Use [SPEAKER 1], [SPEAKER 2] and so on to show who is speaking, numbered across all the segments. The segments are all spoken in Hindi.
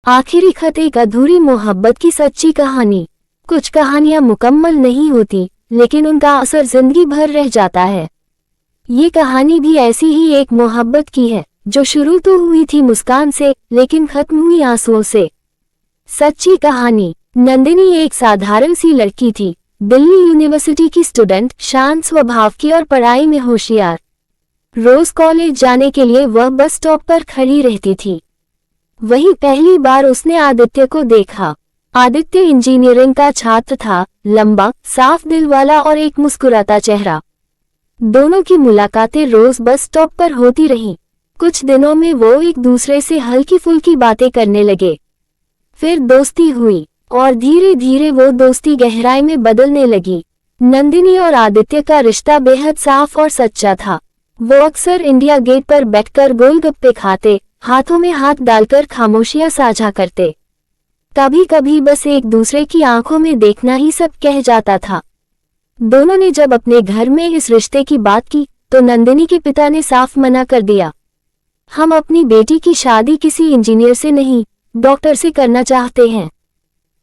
[SPEAKER 1] आखिरी खत एक अधूरी मोहब्बत की सच्ची कहानी। कुछ कहानियां मुकम्मल नहीं होती, लेकिन उनका असर जिंदगी भर रह जाता है। ये कहानी भी ऐसी ही एक मोहब्बत की है, जो शुरू तो हुई थी मुस्कान से, लेकिन खत्म हुई आंसुओं से। सच्ची कहानी। नंदिनी एक साधारण सी लड़की थी, दिल्ली यूनिवर्सिटी की स्टूडेंट, शांत स्वभाव की और पढ़ाई में होशियार। रोज कॉलेज जाने के लिए वह बस स्टॉप पर खड़ी रहती थी। वही पहली बार उसने आदित्य को देखा। आदित्य इंजीनियरिंग का छात्र था, लंबा, साफ दिल वाला और एक मुस्कुराता चेहरा। दोनों की मुलाकातें रोज बस स्टॉप पर होती रहीं। कुछ दिनों में वो एक दूसरे से हल्की फुल्की बातें करने लगे। फिर दोस्ती हुई और धीरे धीरे वो दोस्ती गहराई में बदलने लगी। नंदिनी और आदित्य का रिश्ता बेहद साफ और सच्चा था। वो अक्सर इंडिया गेट पर बैठकर गोलगप्पे खाते, हाथों में हाथ डालकर खामोशियां साझा करते। कभी कभी बस एक दूसरे की आंखों में देखना ही सब कह जाता था। दोनों ने जब अपने घर में इस रिश्ते की बात की, तो नंदिनी के पिता ने साफ मना कर दिया। हम अपनी बेटी की शादी किसी इंजीनियर से नहीं, डॉक्टर से करना चाहते हैं।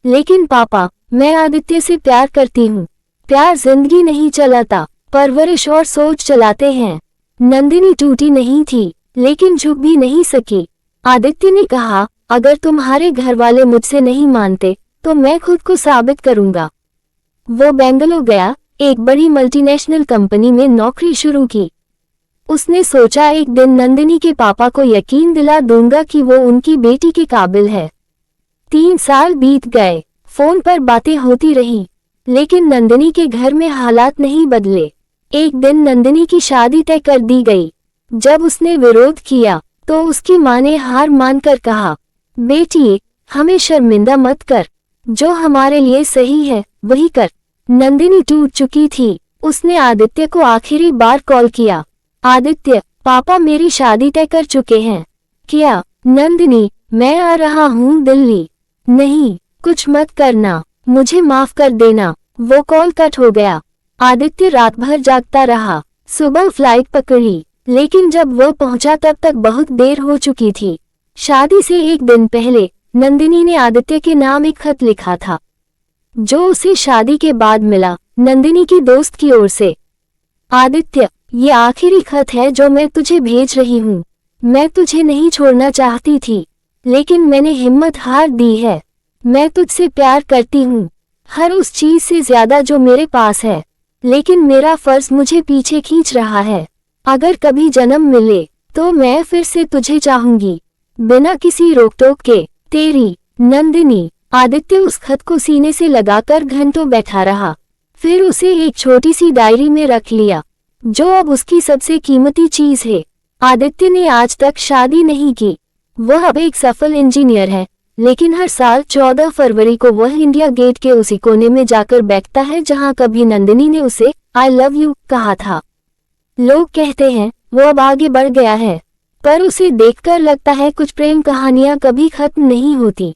[SPEAKER 1] लेकिन पापा, मैं आदित्य से प्यार करती हूँ। प्यार जिंदगी नहीं चलाता, परवरिश और सोच चलाते हैं। नंदिनी टूटी नहीं थी, लेकिन झुक भी नहीं सकी। आदित्य ने कहा, अगर तुम्हारे घर वाले मुझसे नहीं मानते, तो मैं खुद को साबित करूंगा। वो बेंगलुरु गया, एक बड़ी मल्टीनेशनल कंपनी में नौकरी शुरू की। उसने सोचा एक दिन नंदिनी के पापा को यकीन दिला दूंगा कि वो उनकी बेटी के काबिल है। 3 साल बीत गए, फोन पर बातें होती रहीं, लेकिन नंदिनी के घर में हालात नहीं बदले। एक दिन नंदिनी की शादी तय कर दी गई। जब उसने विरोध किया, तो उसकी मां ने हार मानकर कहा, बेटी, हमें शर्मिंदा मत कर। जो हमारे लिए सही है, वही कर। नंदिनी टूट चुकी थी। उसने आदित्य को आखिरी बार कॉल किया। आदित्य, पापा मेरी शादी तय कर चुके हैं। क्या? नंदिनी, मैं आ रहा हूँ दिल्ली। नहीं, कुछ मत करना, मुझे माफ कर देना। वो कॉल कट हो गया। आदित्य रात भर जागता रहा। सुबह फ्लाइट पकड़ी, लेकिन जब वह पहुंचा तब तक बहुत देर हो चुकी थी। शादी से एक दिन पहले नंदिनी ने आदित्य के नाम एक खत लिखा था, जो उसे शादी के बाद मिला, नंदिनी की दोस्त की ओर से। आदित्य, ये आखिरी खत है जो मैं तुझे भेज रही हूँ। मैं तुझे नहीं छोड़ना चाहती थी, लेकिन मैंने हिम्मत हार दी है। मैं तुझसे प्यार करती हूँ, हर उस चीज से ज्यादा जो मेरे पास है, लेकिन मेरा फर्ज मुझे पीछे खींच रहा है। अगर कभी जन्म मिले, तो मैं फिर से तुझे चाहूंगी, बिना किसी रोक टोक के। तेरी, नंदिनी। आदित्य उस खत को सीने से लगाकर घंटों बैठा रहा। फिर उसे एक छोटी सी डायरी में रख लिया, जो अब उसकी सबसे कीमती चीज है। आदित्य ने आज तक शादी नहीं की। वह अब एक सफल इंजीनियर है, लेकिन हर साल 14 फरवरी को वह इंडिया गेट के उसी कोने में जाकर बैठता है जहां कभी नंदिनी ने उसे आई लव यू कहा था। लोग कहते हैं वो अब आगे बढ़ गया है, पर उसे देखकर लगता है कुछ प्रेम कहानियां कभी खत्म नहीं होती।